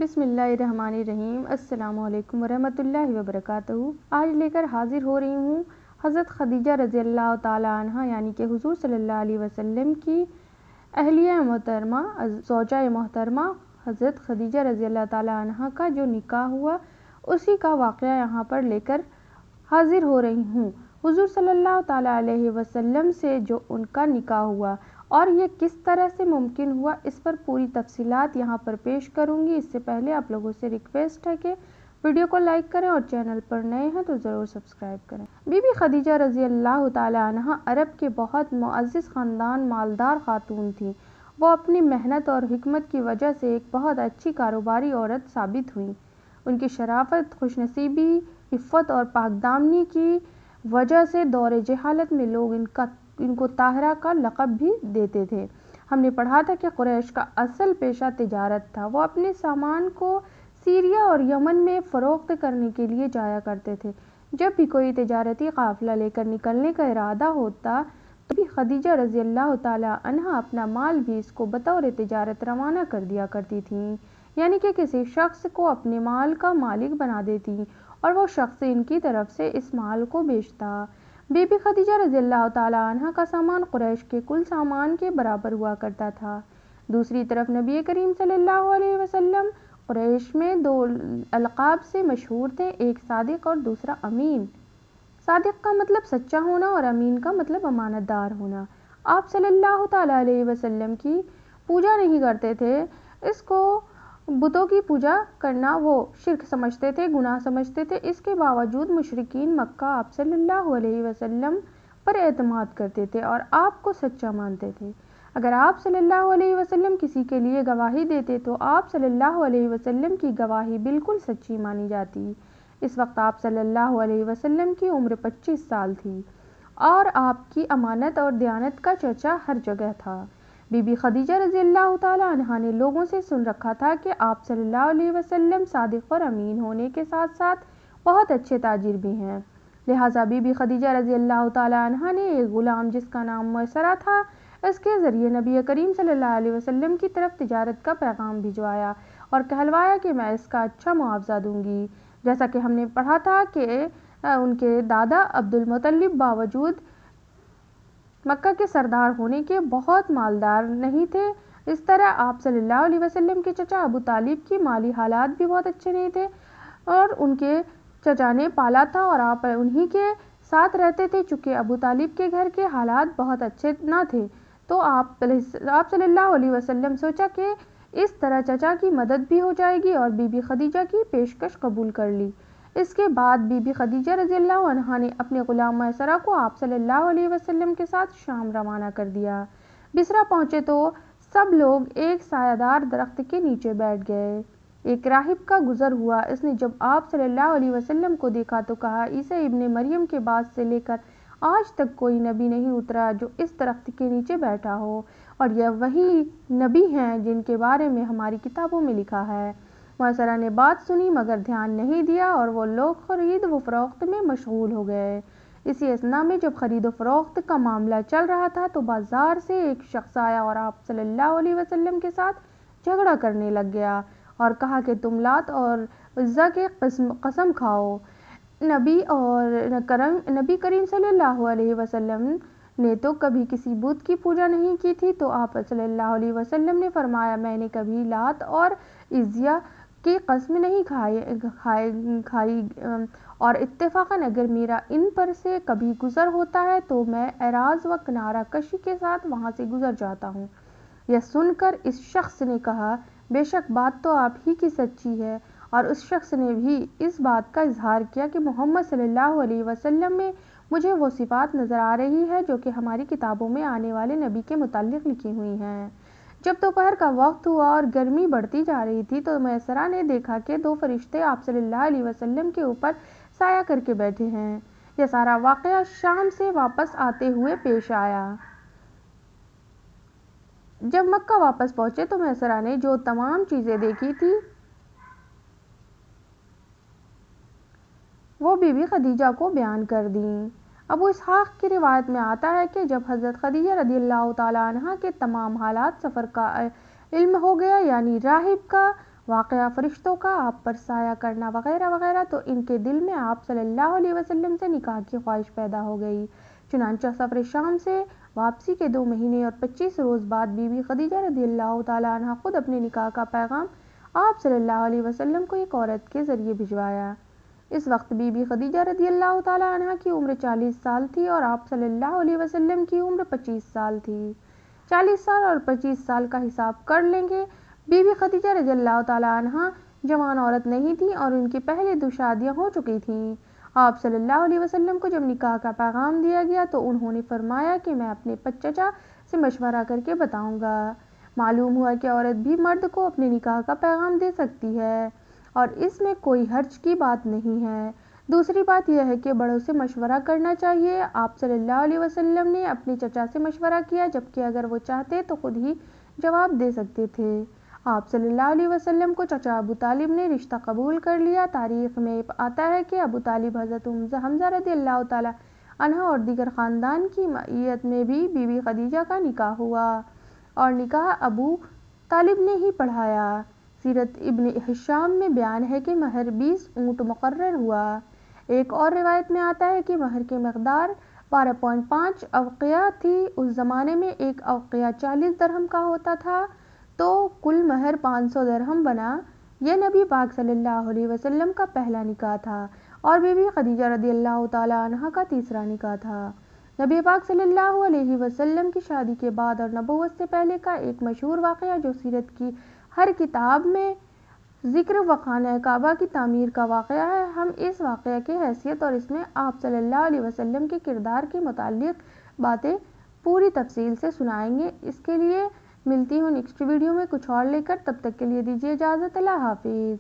بسم اللہ الرحمن الرحیم۔ السلام علیکم ورحمۃ اللہ وبرکاتہ۔ آج لے کر حاضر ہو رہی ہوں حضرت خدیجہ رضی اللہ تعالیٰ عنہ یعنی کہ حضور صلی اللہ علیہ وسلم کی اہلیہ محترمہ زوجہ محترمہ حضرت خدیجہ رضی اللہ تعالیٰ عنہ کا جو نکاح ہوا اسی کا واقعہ یہاں پر لے کر حاضر ہو رہی ہوں۔ حضور صلی اللہ تعالیٰ علیہ وسلم سے جو ان کا نکاح ہوا اور یہ کس طرح سے ممکن ہوا، اس پر پوری تفصیلات یہاں پر پیش کروں گی۔ اس سے پہلے آپ لوگوں سے ریکویسٹ ہے کہ ویڈیو کو لائک کریں اور چینل پر نئے ہیں تو ضرور سبسکرائب کریں۔ بی بی خدیجہ رضی اللہ تعالیٰ عنہ عرب کے بہت معزز خاندان مالدار خاتون تھیں۔ وہ اپنی محنت اور حکمت کی وجہ سے ایک بہت اچھی کاروباری عورت ثابت ہوئیں۔ ان کی شرافت، خوش نصیبی، عفت اور پاک دامنی کی وجہ سے دور جہالت میں لوگ ان کو طاہرہ کا لقب بھی دیتے تھے۔ ہم نے پڑھا تھا کہ قریش کا اصل پیشہ تجارت تھا۔ وہ اپنے سامان کو سیریا اور یمن میں فروخت کرنے کے لیے جایا کرتے تھے۔ جب بھی کوئی تجارتی قافلہ لے کر نکلنے کا ارادہ ہوتا تو بی بی خدیجہ رضی اللہ تعالیٰ عنہ اپنا مال بھی اس کو بطور تجارت روانہ کر دیا کرتی تھیں، یعنی کہ کسی شخص کو اپنے مال کا مالک بنا دیتی اور وہ شخص ان کی طرف سے اس مال کو بیچتا۔ بی بی خدیجہ رضی اللہ تعالیٰ عنہ کا سامان قریش کے کل سامان کے برابر ہوا کرتا تھا۔ دوسری طرف نبی کریم صلی اللہ علیہ وسلم قریش میں دو القاب سے مشہور تھے، ایک صادق اور دوسرا امین۔ صادق کا مطلب سچا ہونا اور امین کا مطلب امانت دار ہونا۔ آپ صلی اللہ تعالیٰ علیہ وسلم کی پوجا نہیں کرتے تھے، اس کو بتوں کی پوجا کرنا وہ شرک سمجھتے تھے، گناہ سمجھتے تھے۔ اس کے باوجود مشرکین مکہ آپ صلی اللہ علیہ وسلم پر اعتماد کرتے تھے اور آپ کو سچا مانتے تھے۔ اگر آپ صلی اللہ علیہ وسلم کسی کے لیے گواہی دیتے تو آپ صلی اللہ علیہ وسلم کی گواہی بالکل سچی مانی جاتی۔ اس وقت آپ صلی اللہ علیہ وسلم کی عمر 25 سال تھی اور آپ کی امانت اور دیانت کا چرچا ہر جگہ تھا۔ بی بی خدیجہ رضی اللہ تعالیٰ عنہ نے لوگوں سے سن رکھا تھا کہ آپ صلی اللہ علیہ وسلم صادق اور امین ہونے کے ساتھ ساتھ بہت اچھے تاجر بھی ہیں، لہٰذا بی بی خدیجہ رضی اللہ تعالیٰ عنہ نے ایک غلام جس کا نام میسرہ تھا، اس کے ذریعے نبی کریم صلی اللہ علیہ وسلم کی طرف تجارت کا پیغام بھجوایا اور کہلوایا کہ میں اس کا اچھا معاوضہ دوں گی۔ جیسا کہ ہم نے پڑھا تھا کہ ان کے دادا عبد المطلب باوجود مکہ کے سردار ہونے کے بہت مالدار نہیں تھے۔ اس طرح آپ صلی اللہ علیہ وسلم کے چچا ابو طالب کی مالی حالات بھی بہت اچھے نہیں تھے اور ان کے چچا نے پالا تھا اور آپ انہی کے ساتھ رہتے تھے۔ چونکہ ابو طالب کے گھر کے حالات بہت اچھے نہ تھے تو آپ صلی اللہ علیہ وسلم سوچا کہ اس طرح چچا کی مدد بھی ہو جائے گی اور بی بی خدیجہ کی پیشکش قبول کر لی۔ اس کے بعد بی بی خدیجہ رضی اللہ عنہ نے اپنے غلام میسرہ کو آپ صلی اللہ علیہ وسلم کے ساتھ شام روانہ کر دیا۔ بصرہ پہنچے تو سب لوگ ایک سایہ دار درخت کے نیچے بیٹھ گئے۔ ایک راہب کا گزر ہوا، اس نے جب آپ صلی اللہ علیہ وسلم کو دیکھا تو کہا، عیسیٰ ابن مریم کے بعد سے لے کر آج تک کوئی نبی نہیں اترا جو اس درخت کے نیچے بیٹھا ہو، اور یہ وہی نبی ہیں جن کے بارے میں ہماری کتابوں میں لکھا ہے۔ میسرہ نے بات سنی مگر دھیان نہیں دیا اور وہ لوگ خرید و فروخت میں مشغول ہو گئے۔ اسی اثنا میں جب خرید و فروخت کا معاملہ چل رہا تھا تو بازار سے ایک شخص آیا اور آپ صلی اللہ علیہ وسلم کے ساتھ جھگڑا کرنے لگ گیا اور کہا کہ تم لات اور عزیٰ کے قسم کھاؤ۔ نبی کریم صلی اللہ علیہ وسلم نے تو کبھی کسی بت کی پوجا نہیں کی تھی، تو آپ صلی اللہ علیہ وسلم نے فرمایا، میں نے کبھی لات اور عزیٰ کی قسم نہیں کھائی اور اتفاقاً اگر میرا ان پر سے کبھی گزر ہوتا ہے تو میں اعراض و کنارہ کشی کے ساتھ وہاں سے گزر جاتا ہوں۔ یہ سن کر اس شخص نے کہا، بے شک بات تو آپ ہی کی سچی ہے، اور اس شخص نے بھی اس بات کا اظہار کیا کہ محمد صلی اللہ علیہ وسلم میں مجھے وہ صفات نظر آ رہی ہے جو کہ ہماری کتابوں میں آنے والے نبی کے متعلق لکھی ہوئی ہیں۔ جب دوپہر کا وقت ہوا اور گرمی بڑھتی جا رہی تھی تو میسرہ نے دیکھا کہ دو فرشتے آپ صلی اللہ علیہ وسلم کے اوپر سایہ کر کے بیٹھے ہیں۔ یہ سارا واقعہ شام سے واپس آتے ہوئے پیش آیا۔ جب مکہ واپس پہنچے تو میسرہ نے جو تمام چیزیں دیکھی تھی وہ بی بی خدیجہ کو بیان کر دیں۔ ابو اسحاق کی روایت میں آتا ہے کہ جب حضرت خدیجہ رضی اللہ تعالیٰ عنہ کے تمام حالات سفر کا علم ہو گیا، یعنی راہب کا واقعہ فرشتوں کا آپ پر سایہ کرنا وغیرہ وغیرہ، تو ان کے دل میں آپ صلی اللہ علیہ وسلم سے نکاح کی خواہش پیدا ہو گئی۔ چنانچہ سفر شام سے واپسی کے 2 مہینے اور 25 روز بعد بی بی خدیجہ رضی اللہ تعالیٰ عنہ خود اپنے نکاح کا پیغام آپ صلی اللہ علیہ وسلم کو ایک عورت کے ذریعے بھجوایا۔ اس وقت بی بی خدیجہ رضی اللہ تعالیٰ عنہ کی عمر 40 سال تھی اور آپ صلی اللہ علیہ وسلم کی عمر 25 سال تھی۔ 40 سال اور 25 سال کا حساب کر لیں گے۔ بی بی خدیجہ رضی اللہ تعالیٰ عنہ جوان عورت نہیں تھی اور ان کی پہلے 2 شادیاں ہو چکی تھیں۔ آپ صلی اللہ علیہ وسلم کو جب نکاح کا پیغام دیا گیا تو انہوں نے فرمایا کہ میں اپنے چچا سے مشورہ کر کے بتاؤں گا۔ معلوم ہوا کہ عورت بھی مرد کو اپنے نکاح کا پیغام دے سکتی ہے اور اس میں کوئی حرج کی بات نہیں ہے۔ دوسری بات یہ ہے کہ بڑوں سے مشورہ کرنا چاہیے۔ آپ صلی اللہ علیہ وسلم نے اپنے چچا سے مشورہ کیا، جبکہ اگر وہ چاہتے تو خود ہی جواب دے سکتے تھے۔ آپ صلی اللہ علیہ وسلم کو چچا ابو طالب نے رشتہ قبول کر لیا۔ تاریخ میں آتا ہے کہ ابو طالب حضرت حمزہ رضی اللہ تعالیٰ عنہ اور دیگر خاندان کی معیت میں بھی بی بی خدیجہ کا نکاح ہوا اور نکاح ابو طالب نے ہی پڑھایا۔ سیرت ابن ہشام میں بیان ہے کہ مہر 20 اونٹ مقرر ہوا۔ ایک اور روایت میں آتا ہے کہ مہر کی مقدار 12.5 اوقیہ تھی۔ اس زمانے میں ایک اوقیہ 40 درہم کا ہوتا تھا، تو کل مہر 500 درہم بنا۔ یہ نبی پاک صلی اللہ علیہ وسلم کا پہلا نکاح تھا اور بی بی خدیجہ رضی اللہ تعالیٰ عنہ کا تیسرا نکاح تھا۔ نبی پاک صلی اللہ علیہ وسلم کی شادی کے بعد اور نبوت سے پہلے کا ایک مشہور واقعہ جو سیرت کی ہر کتاب میں ذکر و خانہ کعبہ کی تعمیر کا واقعہ ہے، ہم اس واقعہ کی حیثیت اور اس میں آپ صلی اللہ علیہ وسلم کے کردار کے متعلق باتیں پوری تفصیل سے سنائیں گے۔ اس کے لیے ملتی ہوں نیکسٹ ویڈیو میں کچھ اور لے کر، تب تک کے لیے دیجیے اجازت۔ اللہ حافظ۔